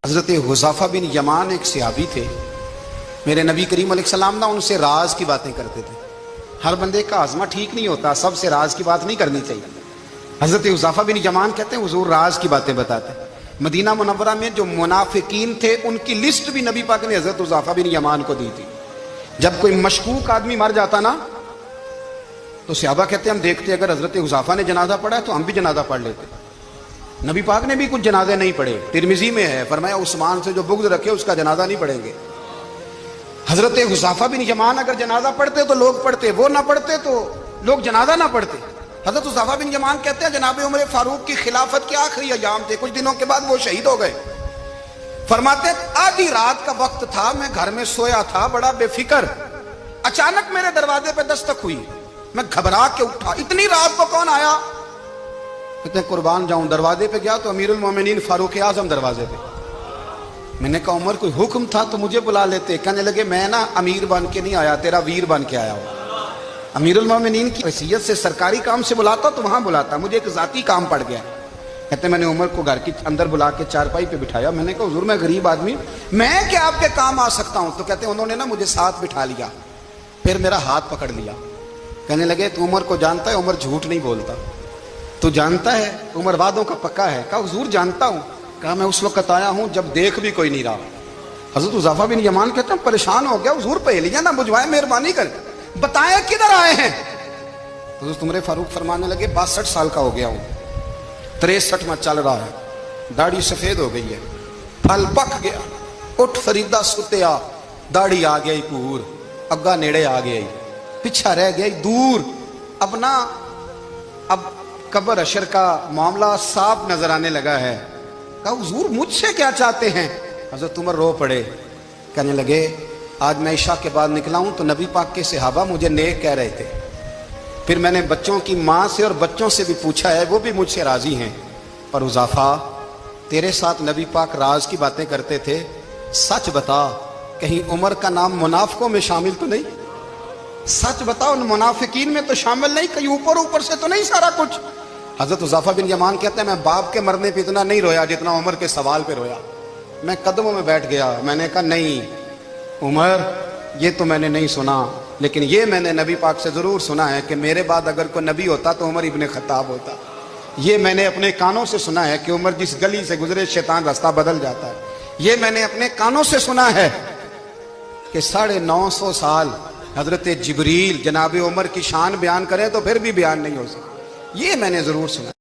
حضرت حذیفہ بن یمان ایک صحابی تھے، میرے نبی کریم علیہ السلام ان سے راز کی باتیں کرتے تھے۔ ہر بندے کا ہاضمہ ٹھیک نہیں ہوتا، سب سے راز کی بات نہیں کرنی چاہیے۔ حضرت حذیفہ بن یمان کہتے ہیں حضور راز کی باتیں بتاتے ہیں۔ مدینہ منورہ میں جو منافقین تھے ان کی لسٹ بھی نبی پاک نے حضرت حذیفہ بن یمان کو دی تھی۔ جب کوئی مشکوک آدمی مر جاتا نا تو صحابہ کہتے ہیں ہم دیکھتے اگر حضرت حذیفہ نے جنازہ پڑھا ہے تو ہم بھی جنازہ پڑھ لیتے۔ نبی پاک نے بھی کچھ جنازے نہیں پڑھے، ترمذی میں ہے، فرمایا عثمان سے جو بغض رکھے اس کا جنازہ نہیں پڑھیں گے۔ حضرت حذیفہ بن یمان اگر جنازہ پڑھتے تو لوگ پڑھتے، وہ نہ پڑھتے تو لوگ جنازہ نہ پڑھتے۔ حضرت حذیفہ بن یمان کہتے ہیں جناب عمر فاروق کی خلافت کے آخری ایام تھے، کچھ دنوں کے بعد وہ شہید ہو گئے۔ فرماتے آدھی رات کا وقت تھا، میں گھر میں سویا تھا بڑا بے فکر، اچانک میرے دروازے پہ دستک ہوئی، میں گھبرا کے اٹھا، اتنی رات کو کون آیا؟ کہتے ہیں قربان جاؤں، دروازے پہ گیا تو امیر المومنین فاروق اعظم دروازے پہ۔ میں نے کہا عمر کوئی حکم تھا تو مجھے بلا لیتے۔ کہنے لگے میں نا امیر بن کے نہیں آیا، تیرا ویر بن کے آیا ہوں۔ امیر المومنین کی حیثیت سے سرکاری کام سے بلاتا تو وہاں بلاتا، مجھے ایک ذاتی کام پڑ گیا۔ کہتے ہیں میں نے عمر کو گھر کے اندر بلا کے چارپائی پہ بٹھایا، میں نے کہا حضور میں غریب آدمی، میں کیا آپ کے کام آ سکتا ہوں؟ تو کہتے ہیں انہوں نے نا مجھے ساتھ بٹھا لیا، پھر میرا ہاتھ پکڑ لیا، کہنے لگے تو عمر کو جانتا ہے؟ عمر جھوٹ نہیں بولتا۔ تو جانتا ہے؟ عمر وعدوں کا پکا ہے۔ کہا حضور جانتا ہوں۔ کہا میں اس وقت آیا ہوں جب دیکھ بھی کوئی نہیں رہا۔ حضرت حذیفہ بن یمان کہتے ہیں پریشان ہو گیا، حضور پہلیاں نہ بجھوائے، مہربانی کر بتائیں کدھر آئے ہیں؟ حضرت عمر فاروق فرمانے لگے 62 سال کا ہو گیا ہوں، 63 میں چل رہا ہے، داڑھی سفید ہو گئی ہے، پھل پک گیا، اٹھ فریدہ ستیا، داڑھی آ گئی پور، اگا نیڑے آ گئی، پیچھا رہ گئی دور، اب قبر اشر کا معاملہ صاف نظر آنے لگا ہے۔ کہا حضور مجھ سے کیا چاہتے ہیں؟ حضرت عمر رو پڑے، کہنے لگے آج میں عشاء کے بعد نکلا ہوں تو نبی پاک کے صحابہ مجھے نیک کہہ رہے تھے، پھر میں نے بچوں کی ماں سے اور بچوں سے بھی پوچھا ہے، وہ بھی مجھ سے راضی ہیں، پر حذیفہ تیرے ساتھ نبی پاک راز کی باتیں کرتے تھے، سچ بتا کہیں عمر کا نام منافقوں میں شامل تو نہیں؟ سچ بتا ان منافقین میں تو شامل نہیں، کہیں اوپر سے تو نہیں سارا کچھ؟ حضرت حذیفہ بن یمان کہتے ہیں میں باپ کے مرنے پہ اتنا نہیں رویا جتنا عمر کے سوال پہ رویا۔ میں قدموں میں بیٹھ گیا، میں نے کہا نہیں عمر یہ تو میں نے نہیں سنا، لیکن یہ میں نے نبی پاک سے ضرور سنا ہے کہ میرے بعد اگر کوئی نبی ہوتا تو عمر ابن خطاب ہوتا۔ یہ میں نے اپنے کانوں سے سنا ہے کہ عمر جس گلی سے گزرے شیطان راستہ بدل جاتا ہے۔ یہ میں نے اپنے کانوں سے سنا ہے کہ 950 سال حضرت جبریل جناب عمر کی شان بیان کرے تو پھر بھی بیان نہیں ہو سکتا۔ یہ میں نے ضرور سنا۔